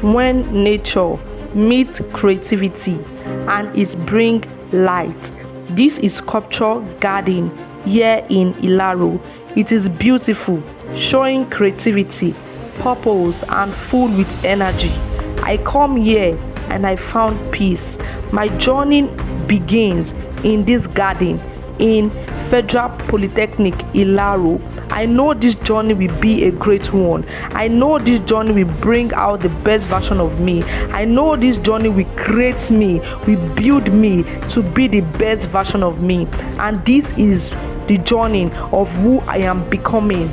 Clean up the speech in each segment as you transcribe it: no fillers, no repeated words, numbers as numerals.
when nature meets creativity and it bring light. This is sculpture garden here in Ilaro. It is beautiful, showing creativity, purpose and full with energy. I come here and I found peace. My journey begins in this garden in Federal Polytechnic Ilaro. I know this journey will be a great one. I know this journey will bring out the best version of me. I know this journey will create me, will build me to be the best version of me. And this is the journey of who I am becoming.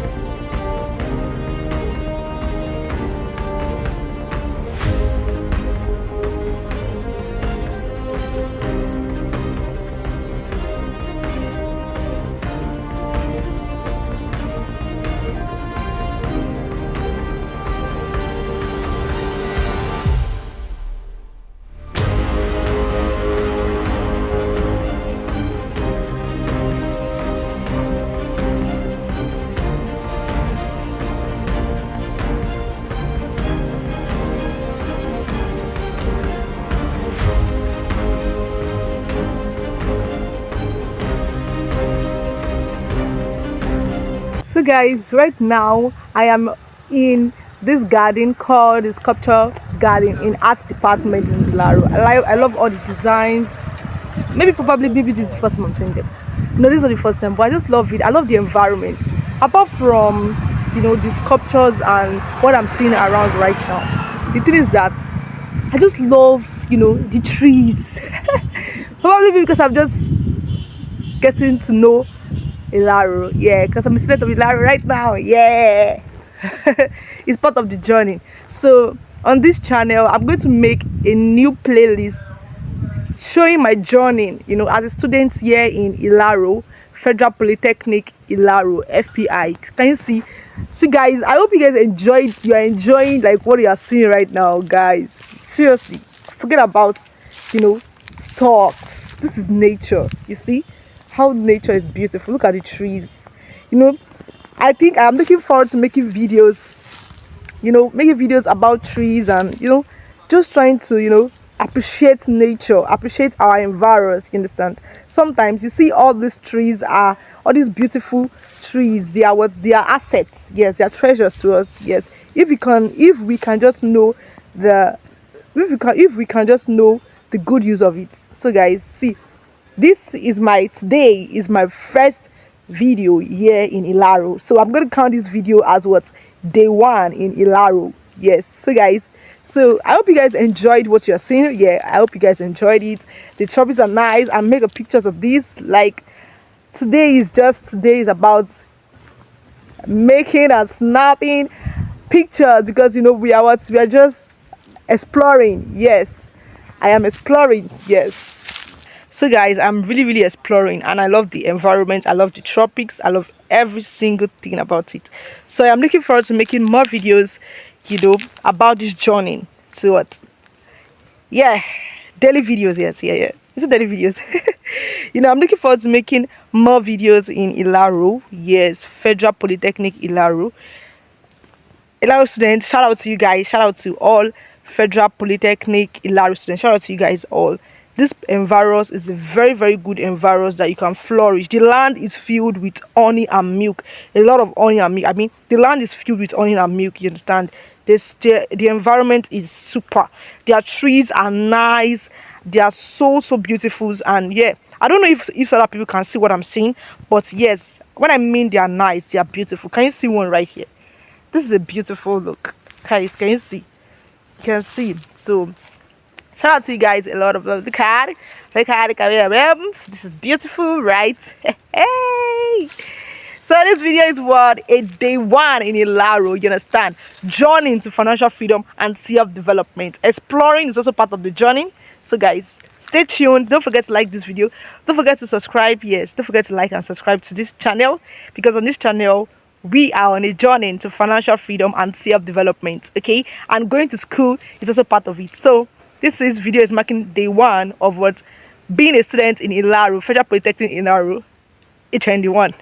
So guys, right now I am in this garden called the sculpture garden in arts department in Ilaro. I love all the designs. Maybe this is the first time I'm saying them. No, this is not the first time, but I just love it. I love the environment. Apart from the sculptures and what I'm seeing around right now, the thing is that I just love the trees. Probably because I'm just getting to know Ilaro, yeah, because I'm a student of Ilaro right now, yeah. It's part of the journey. So on this channel I'm going to make a new playlist showing my journey as a student here in Ilaro, Federal Polytechnic Ilaro, FPI. Can you see guys? I hope you guys you are enjoying like what you are seeing right now, guys. Seriously, forget about stocks. This is nature. You see how nature is beautiful. Look at the trees. I think I'm looking forward to making videos about trees and just trying to appreciate nature, appreciate our environs. You understand? Sometimes you see all these trees are all these beautiful trees. They are assets. Yes, they are treasures to us. Yes, if we can just know the good use of it. So guys, see, today is my first video here in Ilaro. So I'm going to count this video as what? Day 1 in Ilaro. Yes. So guys, I hope you guys enjoyed what you're seeing. Yeah, I hope you guys enjoyed it. The tropics are nice. I make pictures of this. Like today is about making and snapping pictures because we are just exploring. Yes, I am exploring. Yes. So guys, I'm really exploring and I love the environment. I love the tropics. I love every single thing about it. So I'm looking forward to making more videos about this journey to what? Yeah, daily videos. Yes, yeah. Is it daily videos? I'm looking forward to making more videos in Ilaro. Yes, Federal Polytechnic Ilaro. Ilaro students, shout out to you guys. Shout out to all Federal Polytechnic Ilaro students. Shout out to you guys all. This environs is a very good environs that you can flourish. The land is filled with honey and milk. A lot of honey and milk. I mean, the land is filled with honey and milk. You understand? The environment is super. Their trees are nice. They are so beautiful. And yeah, I don't know if other people can see what I'm saying, but yes, when I mean they are nice, they are beautiful. Can you see one right here? This is a beautiful look, guys. Can you see? You can see. So shout out to you guys a lot of love. Look at it. This is beautiful, right? Hey. So this video is what? A day 1 in Ilaro, you understand? Journey into financial freedom and self-development. Exploring is also part of the journey. So guys, stay tuned. Don't forget to like this video. Don't forget to subscribe. Yes, don't forget to like and subscribe to this channel, because on this channel we are on a journey into financial freedom and self-development. Okay, and going to school is also part of it. So this video is marking day 1 of what? Being a student in Ilaro, Federal Polytechnic Ilaro, H21.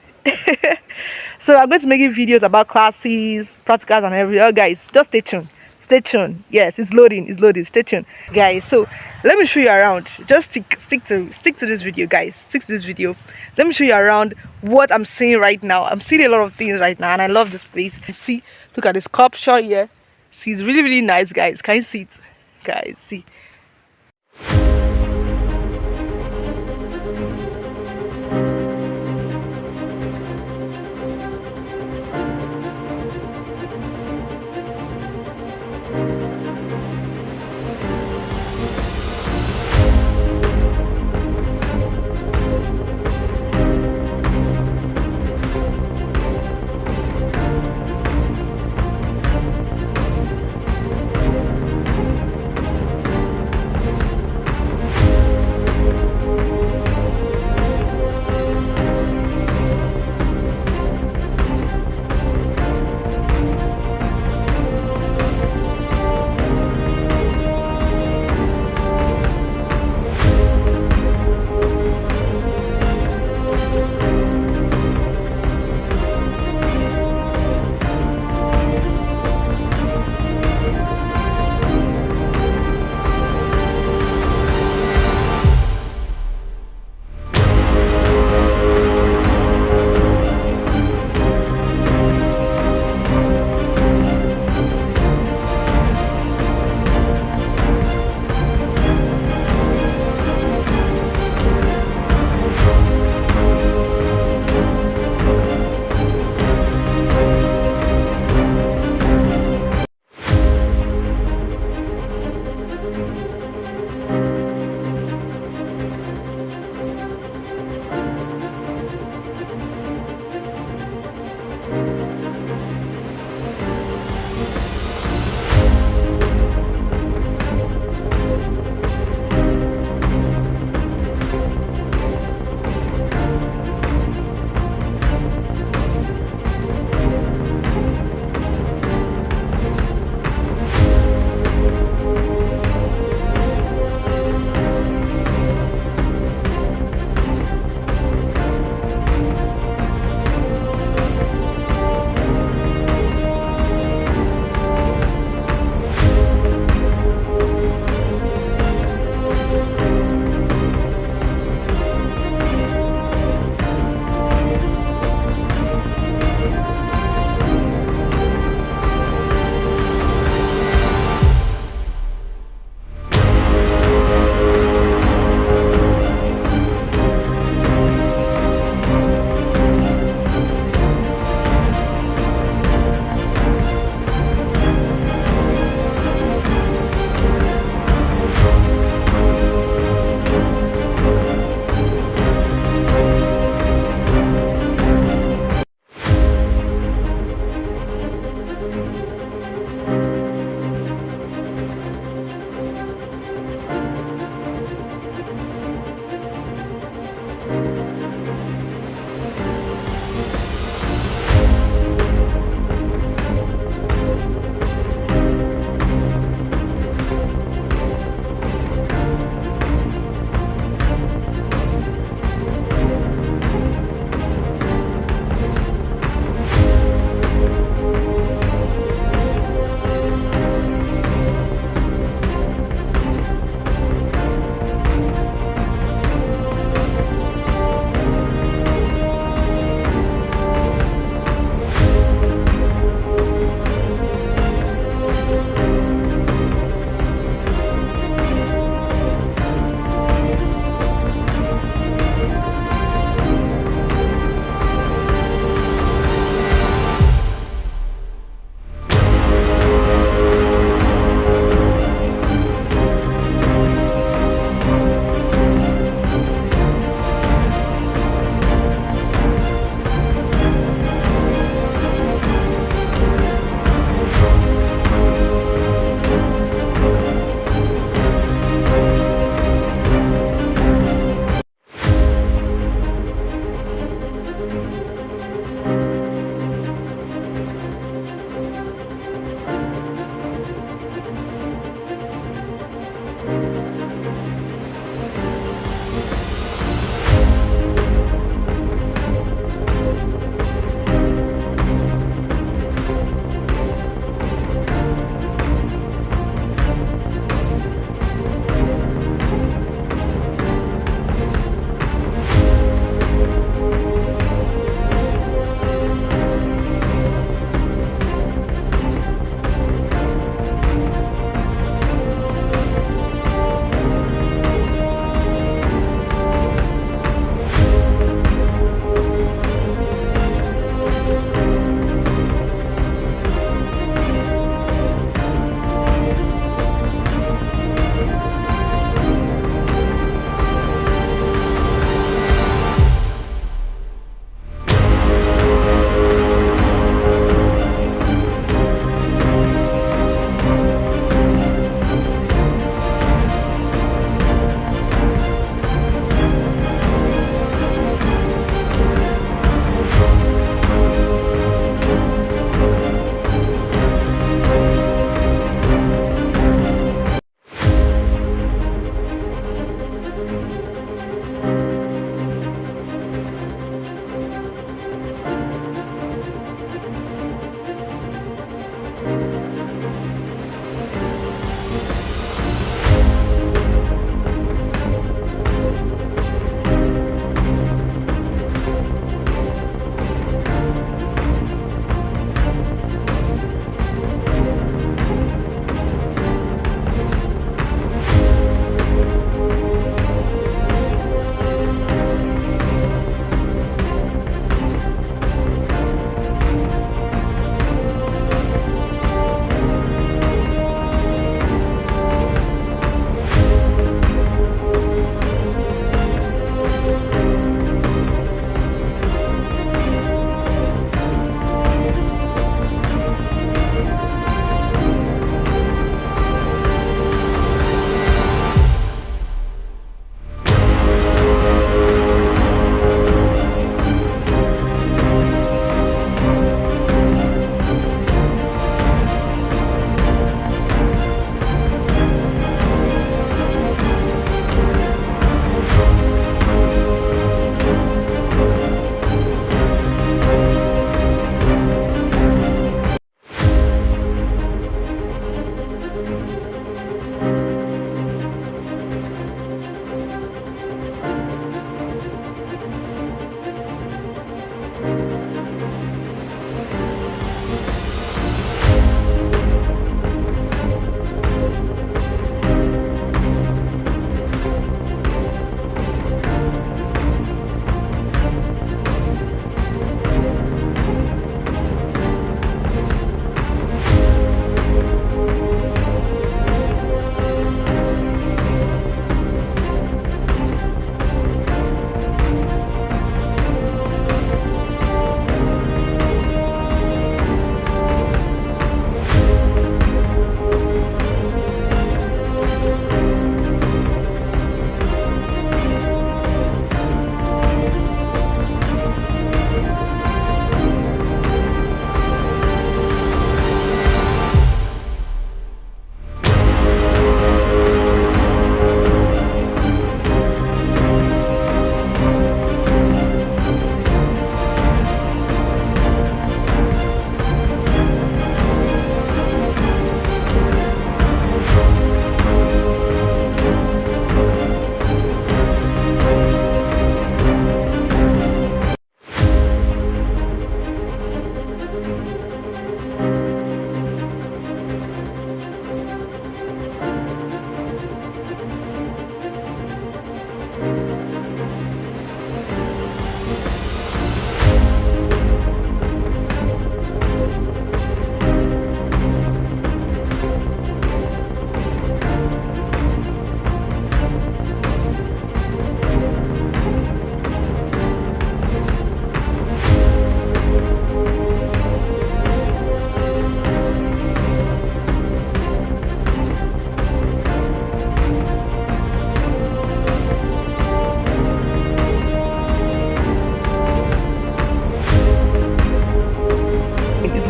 So I'm going to make videos about classes, practicals and everything. Oh, guys, just stay tuned. Stay tuned. Yes, it's loading. It's loading. Stay tuned, guys. So let me show you around. Just stick to this video, guys. Stick to this video. Let me show you around what I'm seeing right now. I'm seeing a lot of things right now, and I love this place. You see, look at this sculpture here. See, it's really nice, guys. Can you see it, guys? See.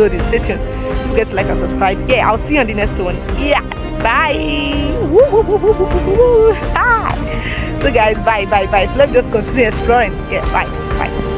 uploading. Stay tuned. Don't forget to like and subscribe. Yeah, I'll see you on the next one. Yeah, bye. Woo, woo, woo, woo, woo, woo, woo. Hi. So guys, bye. So let me just continue exploring. Yeah, bye.